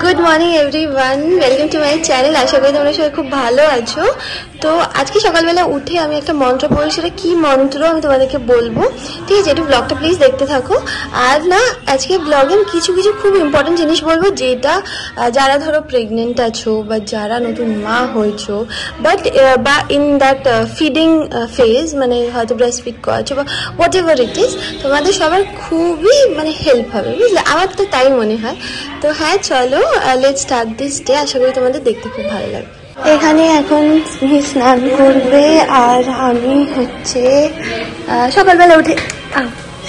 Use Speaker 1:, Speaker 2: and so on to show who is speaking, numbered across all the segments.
Speaker 1: Good morning everyone, welcome to my channel. আশা করি তোমরা সবাই খুব ভালো আছো। তো আজকে সকালবেলা উঠে আমি একটা মন্ত্র পড়ি, সেটা কী মন্ত্র আমি তোমাদেরকে বলবো, ঠিক আছে? একটু ব্লগটা প্লিজ দেখতে থাকো। আর না, আজকে ব্লগে আমি কিছু খুব ইম্পর্টেন্ট জিনিস বলবো, যেটা যারা ধরো প্রেগনেন্ট আছো বা যারা নতুন মা হয়েছো বা ইন দ্যাট ফিডিং ফেজ, মানে হয়তো ব্রেস্ট ফিড করাচ্ছো বা হোয়াট এভার ইট ইজ, তোমাদের সবার খুবই হেল্প হবে, বুঝলে? আমার তো তাই মনে হয়। তো হ্যাঁ, চলো লেটস স্টার্ট দিস ডে। আশা করি তোমাদের দেখতে খুব ভালো লাগবে। এখানে এখন স্নান করবে, আর আমি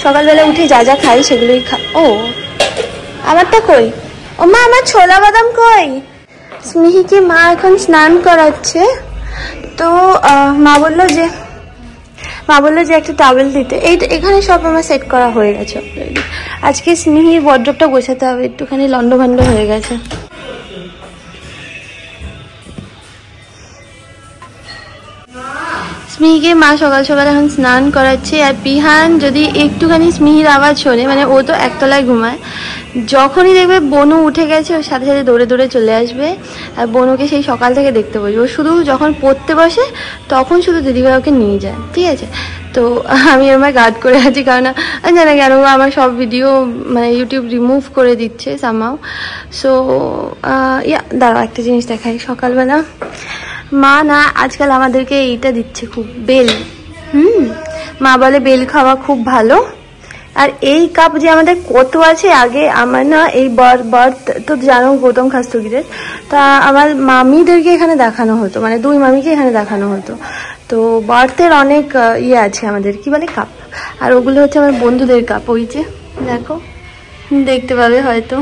Speaker 1: সকালবেলা উঠে যা যা খাই সেগুলোই ও আমারটা কই? ও মা, আমার ছোলা বাদাম কই? স্মিহিকে মা এখন স্নান করাচ্ছে। তো মা বললো যে একটা টাওয়েল দিতে। এখানে সব আমার সেট করা হয়ে গেছে অলরেডি। আজকে স্মিহির ওয়ার্ড্রপটা গোছাতে হবে, একটুখানি লন্ডভন্ড হয়ে গেছে। স্মিহিকে মা সকাল সকাল এখন স্নান করাচ্ছে। আর পিহান যদি একটুখানি স্মিহির আওয়াজ শোনে, মানে ও তো একতলায় ঘুমায়, যখনই দেখবে বনু উঠে গেছে ওর সাথে সাথে দৌড়ে দৌড়ে চলে আসবে। আর বনুকে সেই সকাল থেকে দেখতে পাবি, ও শুধু যখন পড়তে বসে তখন শুধু দিদিভাই ওকে নিয়ে যায়, ঠিক আছে? তো আমি আমার গার্ড করে আছি, কারণ আমি জানি কেন আমার সব ভিডিও ইউটিউব রিমুভ করে দিচ্ছে সামহাউ। সো দাঁড়াও, একটা জিনিস দেখাই। সকালবেলা মা না আজকাল আমাদেরকে এইটা দিচ্ছে, খুব বেল। মা বলে বেল খাওয়া খুব ভালো। আর এই কাপ যে আমাদের কত আছে, আগে আমার না এই বার্থ তো জানো গৌতম খাস্তগিরের, তা আমার মামিদেরকে এখানে দেখানো হতো, মানে দুই মামিকে এখানে দেখানো হতো। তো বার্থের অনেক আছে আমাদের, কি বলে, কাপ। আর ওগুলো হচ্ছে আমার বন্ধুদের কাপ, ওই যে দেখো, দেখতে পাবে হয়তো,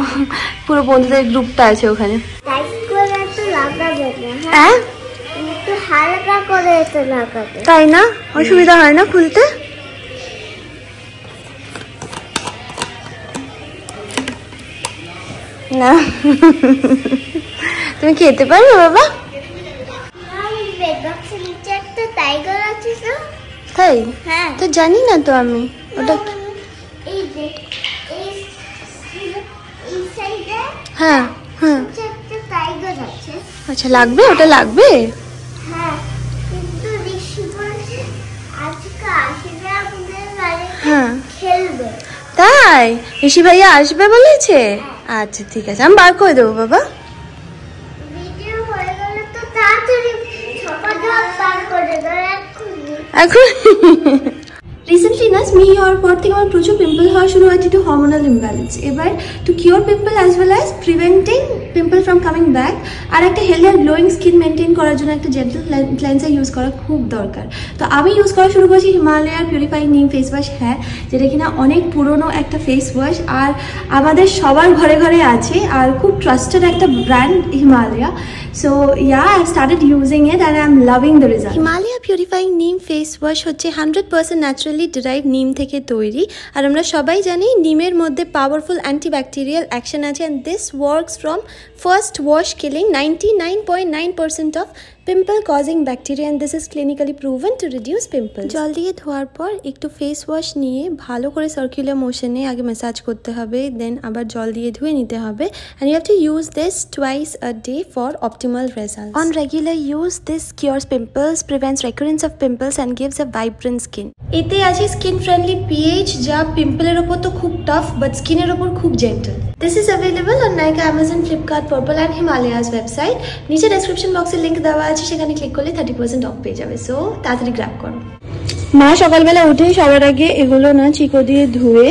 Speaker 1: পুরো বন্ধুদের গ্রুপটা আছে ওখানে। হ্যাঁ, হালকা করে এটা লাগাবে, তাই না? অসুবিধা হয় না খুলতে? না তুমি খেতে পারো বাবা? তাই? তো জানি না তো আমি ওটা। হ্যাঁ হ্যাঁ, আচ্ছা, লাগবে, ওটা লাগবে। হ্যাঁ, তাই ঋষি ভাইয়া আসবে বলেছে? আচ্ছা ঠিক আছে, আমি বার করে দেবো বাবা। এখন রিসেন্টলি না স্মিহি হওয়ার পর থেকে আমার প্রচুর পিম্পল হওয়া শুরু হয়েছে, টু হরমোনাল ইমব্যালেন্স। এবার to cure pimple as well as preventing pimple from coming back, আর একটা হেলদি আর গ্লোয়িং স্কিন মেনটেন করার জন্য একটা জেন্টাল ক্লেন্সার ইউজ করা খুব দরকার। তো আমি ইউজ করা শুরু করেছি হিমালয়ার পিউরিফাইং নিম ফেস ওয়াশ। হ্যাঁ, যেটা কিনা অনেক পুরনো একটা ফেস ওয়াশ, আর আমাদের সবার ঘরে ঘরে আছে, আর খুব ট্রাস্টেড একটা brand Himalaya. So I started using it and I am loving the result. Himalaya purifying নিম ফেস ওয়াশ হচ্ছে 100% ন্যাচারালি ডিরাইভ নিম থেকে তৈরি। আর আমরা সবাই জানি নিমের মধ্যে পাওয়ারফুল অ্যান্টিব্যাকটেরিয়াল অ্যাকশন আছে, and this works from first wash killing 99.9% of pimple causing bacteria, and this is clinically proven to reduce pimple. জল দিয়ে ধোয়ার পর একটু ফেস ওয়াশ নিয়ে ভালো করে সার্কুলার মোশনে আগে ম্যাসাজ করতে হবে, দেন আবার জল দিয়ে ধুয়ে নিতে হবে। And you have to use this twice a day for optimal results. On regular use, this cures pimples, prevents recurrence of pimples and gives a vibrant skin. এতে আছে স্কিন ফ্রেন্ডলি পিএইচ, যা পিম্পলের ওপর তো খুব টাফ, বাট স্কিনের ওপর খুব gentle. This is available on Nykaa, Amazon, Flipkart, Purple and Himalayas website. নিচে ডেসক্রিপশন বক্সে লিংক দেওয়া আছে, সেখানে ক্লিক করলে 30% অফ পেয়ে যাবে। সো তাড়াতাড়ি গ্র্যাব করো। মা সকালবেলা উঠে সবার আগে এগুলো না চিকো দিয়ে ধুয়ে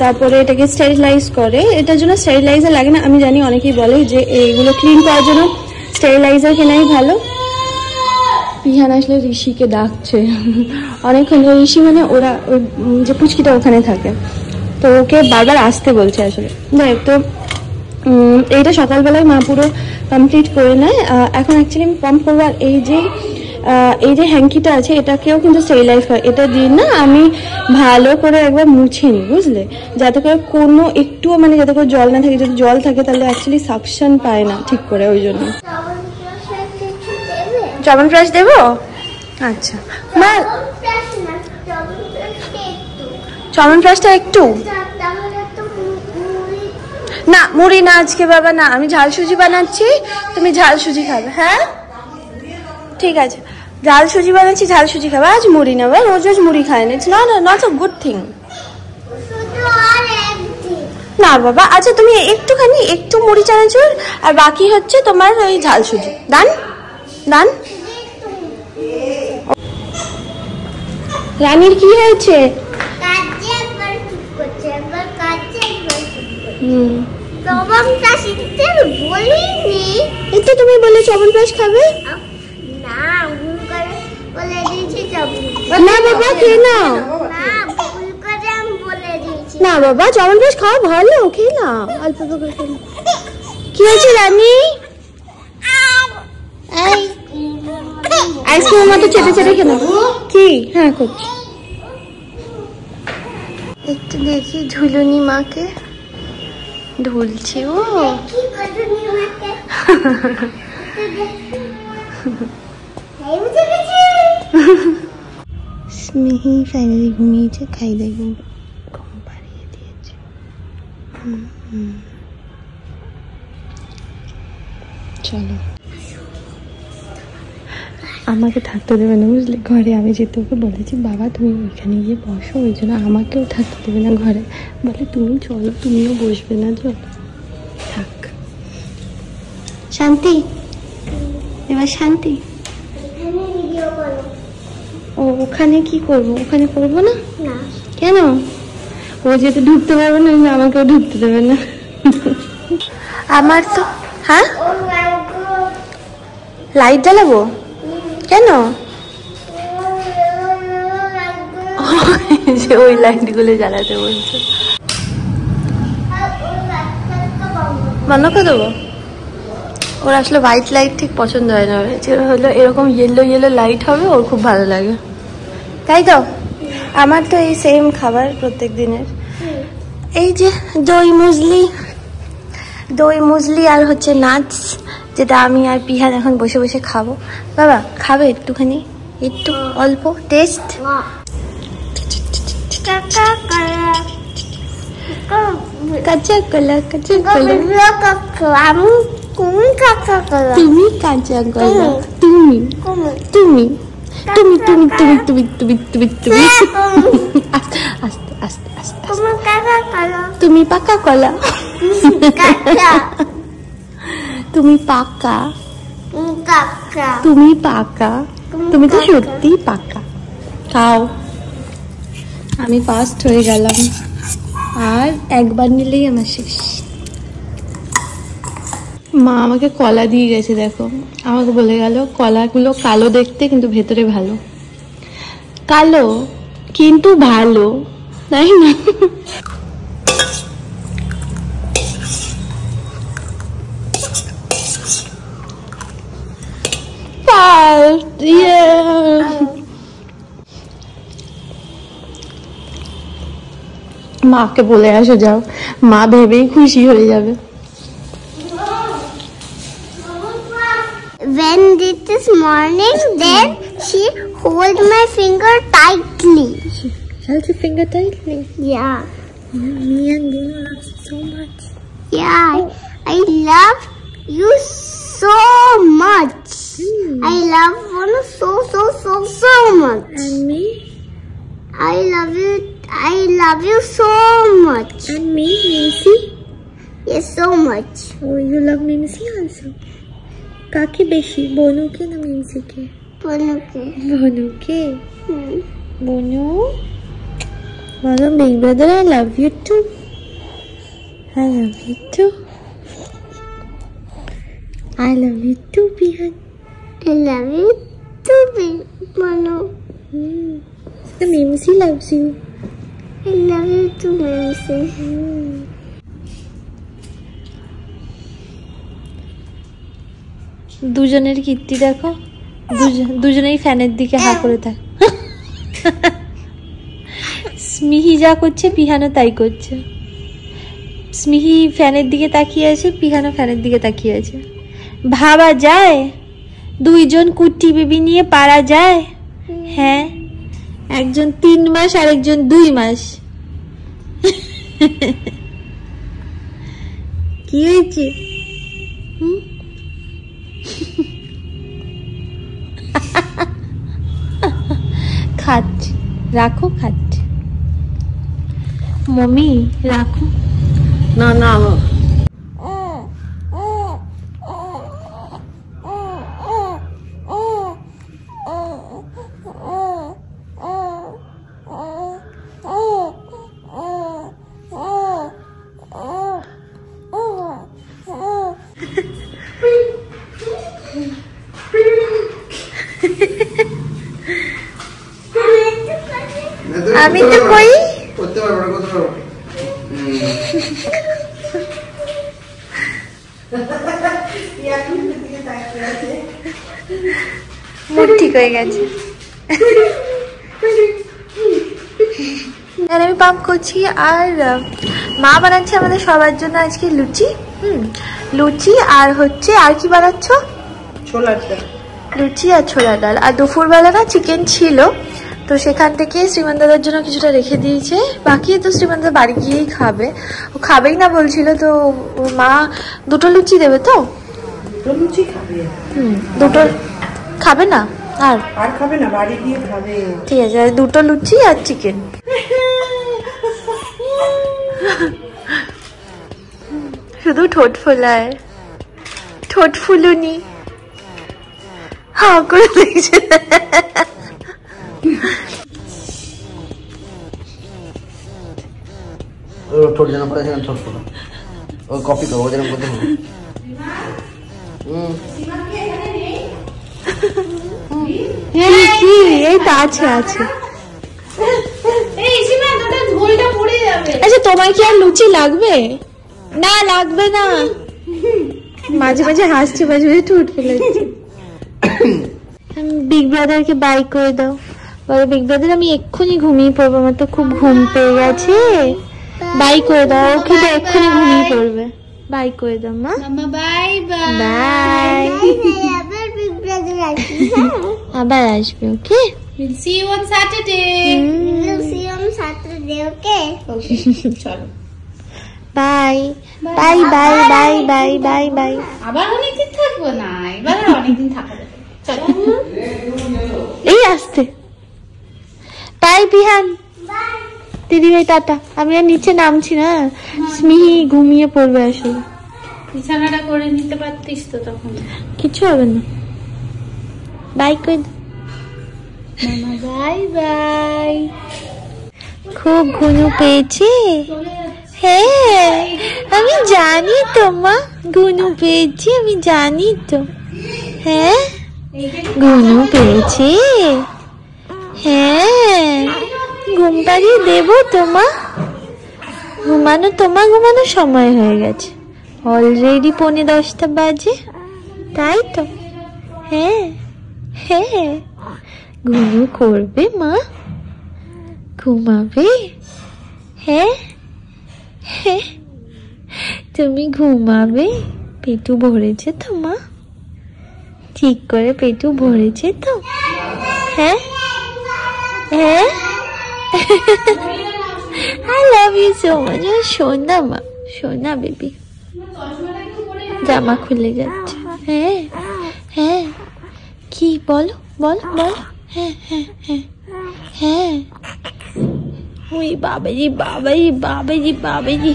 Speaker 1: তারপরে এটাকে স্টেরিলাইজ করে। এটার জন্য স্টেরিলাইজার লাগে না, আমি জানি অনেকেই বলে যে এইগুলো ক্লিন করার জন্য স্টেরিলাইজার কেনাই ভালো। পিহান আসলে ঋষিকে ডাকছে অনেকক্ষণ। ঋষি মানে ওরা ওই যে পুচকিটা ওখানে থাকে, তো ওকে বারবার আসতে বলছে আসলে। দেখ, তো এইটা সকালবেলায় মা পুরো কমপ্লিট করে নেয়। এখন অ্যাকচুয়ালি আমি পাম্প করবো। আর এই যে হ্যাঙ্কিটা আছে, এটাকেও কিন্তু স্টেরিলাইজ করে। এটা দিয়ে না আমি ভালো করে একবার মুছে নিই, বুঝলে, যাতে করে কোনো একটুও যাতে করে জল না থাকে। যদি জল থাকে তাহলে অ্যাকচুয়ালি সাকশন পায় না ঠিক করে, ওই জন্য। চ্যবনপ্রাশ দেবো? আচ্ছা মা, চ্যবনপ্রাশটা একটু না মুড়ি না আজকে বাবা, না আমি ঝাল সুজি বানাচ্ছি, তুমি ঝাল সুজি খাবে। হ্যাঁ ঠিক আছে, ঝাল সুজি বানাচ্ছি, ঝাল সুজি খাবে, আজ মুড়ি নেবে, রোজ রোজ মুড়ি খায় না, it's not a good thing. না বাবা, আচ্ছা তুমি একটুখানি একটু মুড়ি চানাচুর আর বাকি হচ্ছে তোমার ওই ঝাল সুজি। ডান ডান। রানীর কি হয়েছে? একটু তুমি বলে চবনপ্রাশ খাবে না বাবা, খেয়ে নাও। না বাবা, চবনপ্রাশ খাওয়া ভালো, খেয়ে না অল্প করে। কি হয়েছে রানী? আইসক্রিমের মতো চেটে চেটে খেয়ে নেবো কি? হ্যাঁ করছি। একটু দেখি ঝুলুনি মাকে, ঢুলছে ও। স্নেহি ফাইনালি ঘুমিয়েছে, খাইয়ে ঘুম পাড়িয়ে দিয়েছে। চলো, আমাকে থাকতে দেবে না বুঝলে ঘরে। আমি যেতে ওকে বলেছি বাবা তুমি ওইখানে গিয়ে বসো, ওই জন্য আমাকেও থাকতে দেবে না ঘরে। বলে তুমি চলো, তুমিও বসবে না, চলো থাক। শান্তি, এবার শান্তি। ও ওখানে কি করবো? ওখানে করবো না। কেন? ও যেতে ঢুকতে পারবে না, আমাকেও ঢুকতে দেবে না। আমার তো হ্যাঁ লাইট জ্বালাবো কেন? যে ওই লাইট গুলো জ্বালাতে বলছে, বন্ধ করে দেবো। ওর আসলে হোয়াইট লাইট ঠিক পছন্দ হয় না, যেটা হলো এরকম ইয়েলো ইয়েলো লাইট হবে ওর খুব ভালো লাগে, তাই তো? আমার তো এই সেম খাবার প্রত্যেক দিনের, এই যে দই মুসলি আর হচ্ছে নাটস, যেটা আমি আর পিহান এখন বসে বসে খাবো। বাবা খাবে একটুখানি, একটু অল্প টেস্ট? কাঁচা কলা, কাঁচা কলা, তুমি কাঁচা কলা, তুমি কাঁচা কলা, তুমি তুমি তুমি তুমি তুমি তুমি তুমি তুমি তুমি আস্তে আস্তে আস্তে আস্তে, তুমি পাকা কলা, তুমি পাকা, তুমি পাকা, তুমি তো সত্যি পাকা। খাও। আমি ফার্স্ট হয়ে গেলাম, আর একবার নিলেই আমার শেষ। মা আমাকে কলা দিয়ে গেছে, দেখো আমাকে বলে গেল কলাগুলো কালো দেখতে কিন্তু ভেতরে ভালো, কালো কিন্তু ভালো, তাই না? মাকে বলে আসো, যাও, মা ভেবেই খুশি হয়ে যাবে।
Speaker 2: When this morning, then she hold my finger tightly.
Speaker 1: She held your finger tightly?
Speaker 2: Yeah.
Speaker 1: Me and Bruno love you so much.
Speaker 2: Yeah, I love you so much. I love Bruno so much.
Speaker 1: And me?
Speaker 2: I love you so much.
Speaker 1: And me, Mimsy?
Speaker 2: Yes, so much.
Speaker 1: Oh, you love Mimsy also? কাকে বেশি, বনুকে না মিমসিকে?
Speaker 2: বনুকে।
Speaker 1: বনুকে? বনু বলো big brother I love you too, I love you too, I love you too Bihan,
Speaker 2: I love you too, Manu.
Speaker 1: The Mimsy loves you.
Speaker 2: I love you too, Mimsy.
Speaker 1: দুজনের কীর্তি দেখো, দুজনেই ফ্যানের দিকে হা করে থাক। স্মিহি যা করছে পিহানো তাই করছে। স্মিহি ফ্যানের দিকে তাকিয়ে আছে, পিহানো ফ্যানের দিকে তাকিয়ে আছে। ভাবা যায় দুইজন কুটি বেবি নিয়ে পারা যায়? হ্যাঁ, একজন 3 মাস আর একজন 2 মাস। কি হয়েছে? খাচ্ছি, রাখো, খাচ্ছি। মম্মি রাখো।
Speaker 3: না না
Speaker 1: আমি তো কই
Speaker 3: করতে পারবো না, করতে পারবো
Speaker 1: মুড ঠিক হয়ে গেছে। আর আমি পাম্প করছি, আর মা বানাচ্ছে আমাদের সবার জন্য আজকে লুচি। লুচি আর হচ্ছে, আর কি বানাচ্ছ?
Speaker 3: ছোলার ডাল।
Speaker 1: লুচি আর ছোলার ডাল। আর দুপুরবেলা না চিকেন ছিল, তো সেখান থেকে শ্রীমান দাদার জন্য কিছুটা রেখে দিয়েছে, বাকি তো শ্রীমান দাদা বাড়ি গিয়েই খাবে। ও খাবেই না বলছিল, তো মা দুটো লুচি দেবে তো?
Speaker 3: লুচি খাবে?
Speaker 1: দুটো খাবে না, আর
Speaker 3: খাবে না, বাড়ি গিয়ে খাবে।
Speaker 1: ঠিক আছে, আর দুটো লুচি আর চিকেন। শুধু ঠোঁট ফোলায়, ঠোঁট ফুলুনি হা করে দেখছে।
Speaker 3: ঠোঁট যেন পড়ে সেখানে ঠোঁট ফোলা, ওই কপি করবো যেন করতে হবে।
Speaker 1: এই তো আছে আছে। আচ্ছা তোমার কি আর লুচি লাগবে? না লাগবে না। মাঝে মাঝে হাসছে, মাঝে মাঝে ঠোঁট ফেলেছে। বিগ ব্রাদারকে বাই করে দাও। বলো বিগ ব্রাদার আমি এক্ষুনি ঘুমিয়ে পড়বো, আমার তো খুব ঘুম পেয়ে গেছে। বাই করে দাও, ওকে তো এক্ষুনি ঘুমিয়ে পড়বে। বাই করে দাও মা।
Speaker 2: Bye bye
Speaker 1: bye.
Speaker 2: আবার বিগ ব্রাদার আসবে।
Speaker 1: আবার আসবে, ওকে?
Speaker 2: We'll see you on Saturday. We'll see you on Saturday, okay? Okay. চলো।
Speaker 1: Bye bye bye bye bye bye bye.
Speaker 2: আবার অনেকদিন থাকবো না, এবার অনেকদিন থাকা যাবে। চলো।
Speaker 1: এই আসতে। বাই বিহান। দিদি ভাই টাটা। আমি আর নিচে নামছি না, স্মিহি ঘুমিয়ে পড়বে আসলে।
Speaker 2: বিছানাটা করে নিতে পারতিস তো তখন।
Speaker 1: কিছু হবে না। বাই করে দাও।
Speaker 2: মামা বাই বাই।
Speaker 1: খুব ঘুনু পেয়েছে। হ্যাঁ আমি জানি তো মা, ঘুনু পেয়েছি আমি জানি তো। হ্যাঁ ঘুনু পেয়েছে। হ্যাঁ ঘুম পাড়িয়ে দেবো তোমা? ঘুমানোর সময় হয়ে গেছে, অলরেডি 9:45 বাজে, তাই তো? হ্যাঁ হ্যাঁ ঘুনু করবে মা, ঘুমাবে। হ্যাঁ হ্যাঁ তুমি ঘুমাবে। পেটু ভরেছে তো মা? ঠিক করে পেটু ভরেছে তো? হ্যাঁ হ্যাঁ। I love you so much. সোনা মা, সোনা বেবি। জামা খুলে যাচ্ছে। হ্যাঁ হ্যাঁ কি বলো বলো বলো। হ্যাঁ হ্যাঁ হ্যাঁ হ্যাঁ। ওই বাবাজি বাবাজি বাবাজি বাবাজি,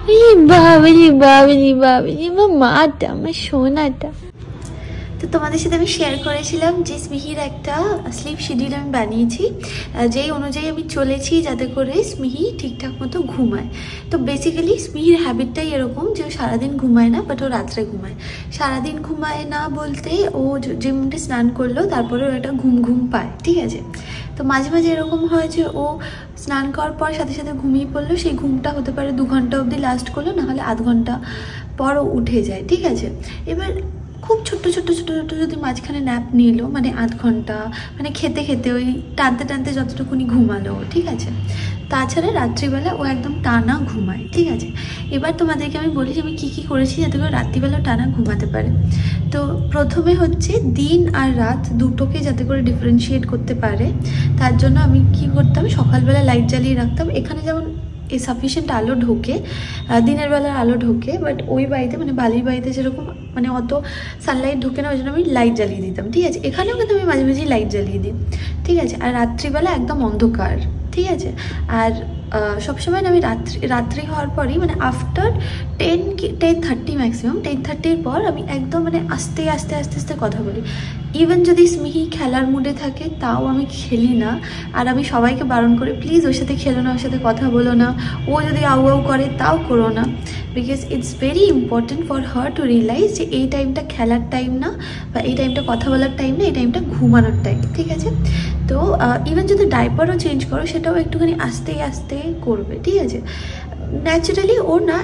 Speaker 1: ওই বাবাজি বাবাজি বাবাজি, আমার মাটা, আমার সোনাটা। তো তোমাদের সাথে আমি শেয়ার করেছিলাম যে স্মিহির একটা স্লিপ শিডিউল আমি বানিয়েছি, যেই অনুযায়ী আমি চলেছি যাতে করে স্মিহি ঠিকঠাক মতো ঘুমায়। তো বেসিক্যালি স্মিহির হ্যাবিটটাই এরকম যে ও সারাদিন ঘুমায় না, বাট ও রাত্রে ঘুমায়। সারাদিন ঘুমায় না বলতে ও যে মুহূর্তে স্নান করলো তারপরে ও একটা ঘুম ঘুম পায়, ঠিক আছে? তো মাঝে মাঝে এরকম হয় যে ও স্নান করার পর সাথে সাথে ঘুমিয়ে পড়লো, সেই ঘুমটা হতে পারে 2 ঘন্টা অবধি লাস্ট করলো, নাহলে আধ ঘন্টা পর ও উঠে যায়, ঠিক আছে? এবার খুব ছোট্ট ছোট্ট ছোট্ট ছোট্ট যদি মাঝখানে ন্যাপ নিল, মানে আধ ঘন্টা, মানে খেতে খেতে ওই টানতে টানতে যতটুকুনি ঘুমালো, ঠিক আছে? তাছাড়া রাত্রিবেলা ও একদম টানা ঘুমায়, ঠিক আছে? এবার তোমাদেরকে আমি বলি যে আমি কী কী করেছি যাতে করে রাত্রিবেলা টানা ঘুমাতে পারে। তো প্রথমে হচ্ছে দিন আর রাত দুটোকে যাতে করে ডিফারেন্সিয়েট করতে পারে, তার জন্য আমি কি করতাম, সকালবেলা লাইট জ্বালিয়ে রাখতাম। এখানে যেমন সাফিসিয়েন্ট আলো ঢোকে, দিনের বেলার আলো ঢোকে, বাট ওই বাড়িতে মানে বালির বাড়িতে যেরকম মানে অত সানলাইট ঢোকে না, ওই জন্য আমি লাইট জ্বালিয়ে দিতাম, ঠিক আছে। এখানেও কিন্তু আমি মাঝে মাঝেই লাইট জ্বালিয়ে দিই, ঠিক আছে। আর রাত্রিবেলা একদম অন্ধকার, ঠিক আছে। আর সবসময় আমি রাত্রি হওয়ার পরই মানে আফটার 10:30 ম্যাক্সিমাম 10:30-র পর আমি একদম মানে আস্তে আস্তে আস্তে আস্তে কথা বলি। ইভেন যদি স্মিহি খেলার মুডে থাকে তাও আমি খেলি না। আর আমি সবাইকে বারণ করি, প্লিজ ওর সাথে খেলো না, ওর সাথে কথা বলো না। ও যদি আউ আউ করে তাও করো না, because it's very important for her to realise যে এই টাইমটা খেলার টাইম না, বা এই টাইমটা কথা বলার টাইম না, এই টাইমটা ঘুমানোর টাইম, ঠিক আছে। তো ইভেন যদি ডাইপারও চেঞ্জ করো সেটাও একটুখানি আস্তে আস্তে করবে, ঠিক আছে। ন্যাচারালি ও না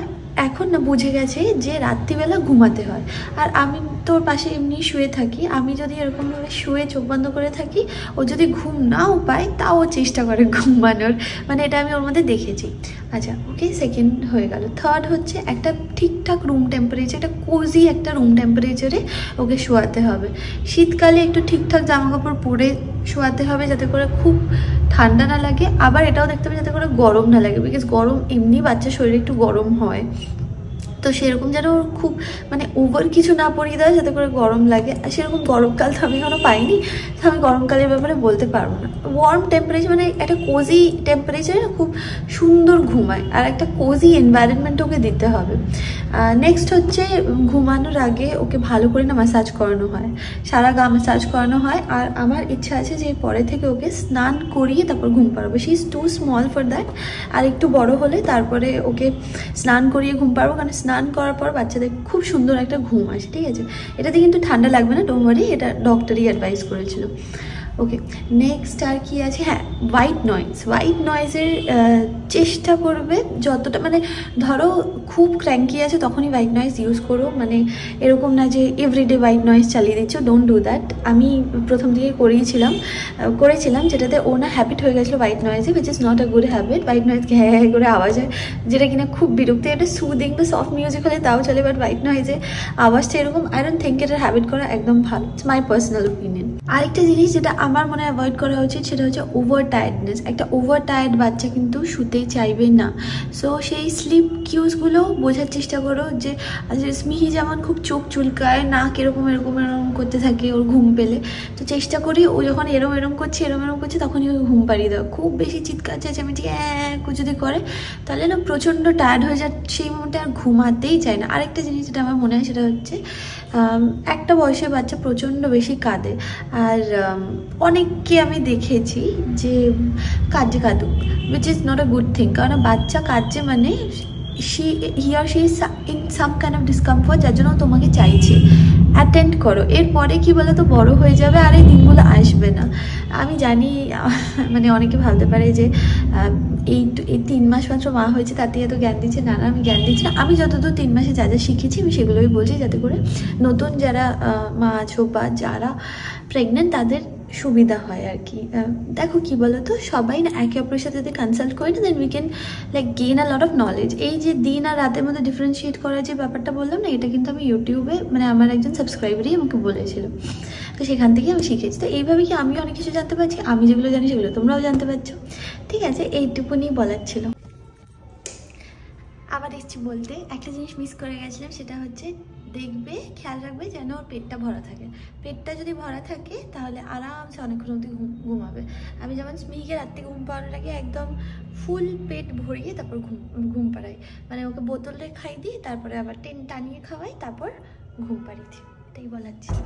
Speaker 1: এখন না বুঝে গেছে যে রাত্রিবেলা ঘুমাতে হয়। আর আমি তোর পাশে এমনি শুয়ে থাকি, আমি যদি এরকমভাবে শুয়ে চোখ বন্ধ করে থাকি, ও যদি ঘুম নাও পায় তাও ও চেষ্টা করে ঘুমানোর, মানে এটা আমি ওর মধ্যে দেখেছি। আচ্ছা ওকে, সেকেন্ড হয়ে গেল। থার্ড হচ্ছে একটা ঠিকঠাক রুম টেম্পারেচার, একটা কোজি একটা রুম টেম্পারেচারে ওকে শোয়াতে হবে। শীতকালে একটু ঠিকঠাক জামা কাপড় পরে শোয়াতে হবে যাতে করে খুব ঠান্ডা না লাগে, আবার এটাও দেখতে হবে যাতে করে গরম না লাগে, বিকজ গরম এমনি বাচ্চার শরীরে একটু গরম হয়, তো সেরকম যেন ওর খুব মানে ওভার কিছু না পরিয়ে দেয় যাতে করে গরম লাগে। আর সেরকম গরমকাল তো আমি এখনো পাইনি, তো আমি গরমকালের ব্যাপারে বলতে পারবো না। ওয়ার্ম টেম্পারেচার মানে একটা কোজি টেম্পারেচারে খুব সুন্দর ঘুমায়, আর একটা কোজি এনভায়রনমেন্ট ওকে দিতে হবে। নেক্সট হচ্ছে ঘুমানোর আগে ওকে ভালো করে না ম্যাসাজ করানো হয়, সারা গা ম্যাসাজ করানো হয়। আর আমার ইচ্ছা আছে যে পরে থেকে ওকে স্নান করিয়ে তারপর ঘুম পাড়াবো। She is too small for that, আর একটু বড় হলে তারপরে ওকে স্নান করিয়ে ঘুম পাড়াবো, কারণ স্নান করার পর বাচ্চাদের খুব সুন্দর একটা ঘুম আসে, ঠিক আছে। এটাতে কিন্তু ঠান্ডা লাগবে না, ডোন্ট ওয়ারি, এটা ডক্টরই অ্যাডভাইস করেছিল। ওকে, নেক্সট আর কি আছে, হ্যাঁ হোয়াইট নয়েজের চেষ্টা করবে যতটা, মানে ধরো খুব ক্র্যাঙ্কি আছে তখনই হোয়াইট নয়েজ ইউজ করো, মানে এরকম না যে এভরিডে হোয়াইট নয়েজ চালিয়ে দিচ্ছ, ডোন্ট ডু দ্যাট। আমি প্রথম দিকে করেছিলাম যেটাতে ও না হ্যাবিট হয়ে গেছিলো হোয়াইট নয়েজে, which is not a good habit. White নয়েজকে হ্যাঁ হ্যাঁ করে আওয়াজ হয়, যেটা কিনা খুব বিরক্তি। এটা সুদিং বা সফট মিউজিক হলে তাও চলে, বাট হোয়াইট নয়েজে আওয়াজটা এরকম, আই ডোন্ট থিঙ্ক এটার হ্যাবিট করা একদম ভালো, ইটস মাই পার্সোনাল ওপিনিয়ন। আরেকটা জিনিস যেটা আমার মনে হয় অ্যাভয়েড করা উচিত সেটা হচ্ছে ওভার টায়ার্ডনেস। একটা ওভার টায়ার্ড বাচ্চা কিন্তু শুতে চাইবে না, সো সেই স্লিপ কিউজগুলো বোঝার চেষ্টা করো। যে স্মিহি যেমন খুব চোখ চুলকায়, নাক এরকম করতে থাকে ওর ঘুম পেলে, তো চেষ্টা করি ও যখন এরম করছে তখনই ওই ঘুম পাড়িয়ে দেওয়া। খুব বেশি চিৎকার চেঁচামেচি যদি করে তাহলে না প্রচণ্ড টায়ার্ড হয়ে যায়, সেই মোমেন্টে আর ঘুমাতেই চায় না। আরেকটা জিনিস যেটা আমার মনে হয় সেটা হচ্ছে একটা বয়সের বাচ্চা প্রচণ্ড বেশি কাঁদে, আর অনেককে আমি দেখেছি যে কাঁদুক, which is not a good thing. কারণ বাচ্চা কাঁদছে মানে he or she is in some kind of discomfort, যার জন্য তোমাকে চাইছে। অ্যাটেন্ড করো, এরপরে কি বলো তো বড় হয়ে যাবে আর এই দিনগুলো আসবে না। আমি জানি মানে অনেকে ভাবতে পারে যে এই 3 মাস মাত্র মা হয়েছে তাতে এত জ্ঞান দিচ্ছে, না আমি জ্ঞান দিচ্ছি না। আমি যতদূর 3 মাসে যা যা শিখেছি আমি সেগুলোই বলছি, যাতে করে নতুন যারা মা আছো বা যারা প্রেগনেন্ট তাদের সুবিধা হয় আর কি। দেখো কি বলো তো, সবাই না একে অপরের সাথে যদি কনসাল্ট করি না, then we can like gain a lot of knowledge. এই যে দিন আর রাতের মধ্যে ডিফারেন্সিয়েট করার যে ব্যাপারটা বললাম না, এটা কিন্তু আমি ইউটিউবে মানে আমার একজন সাবস্ক্রাইবারই আমাকে বলেছিল, তো সেখান থেকে আমি শিখেছি। তো এইভাবে কি আমি অনেক কিছু জানতে পারছি, আমি যেগুলো জানি সেগুলো তোমরাও জানতে পারছো, ঠিক আছে। এইটুকুনি বলার ছিল। আবার এসছি বলতে, একটা জিনিস মিস করে গেছিলাম, সেটা হচ্ছে দেখবে, খেয়াল রাখবে যেন ওর পেটটা ভরা থাকে। পেটটা যদি ভরা থাকে তাহলে আরামসে অনেকক্ষণ অবধি ঘুমাবে। আমি যেমন স্মিহিকে রাত্রে ঘুম পাড়ানোর আগে একদম ফুল পেট ভরিয়ে তারপর ঘুম পাড়াই, মানে ওকে বোতলে খাই দিই, তারপরে আবার টানিয়ে খাওয়াই, তারপর ঘুম পাড়িয়ে দিই। এটাই বলার ছিল।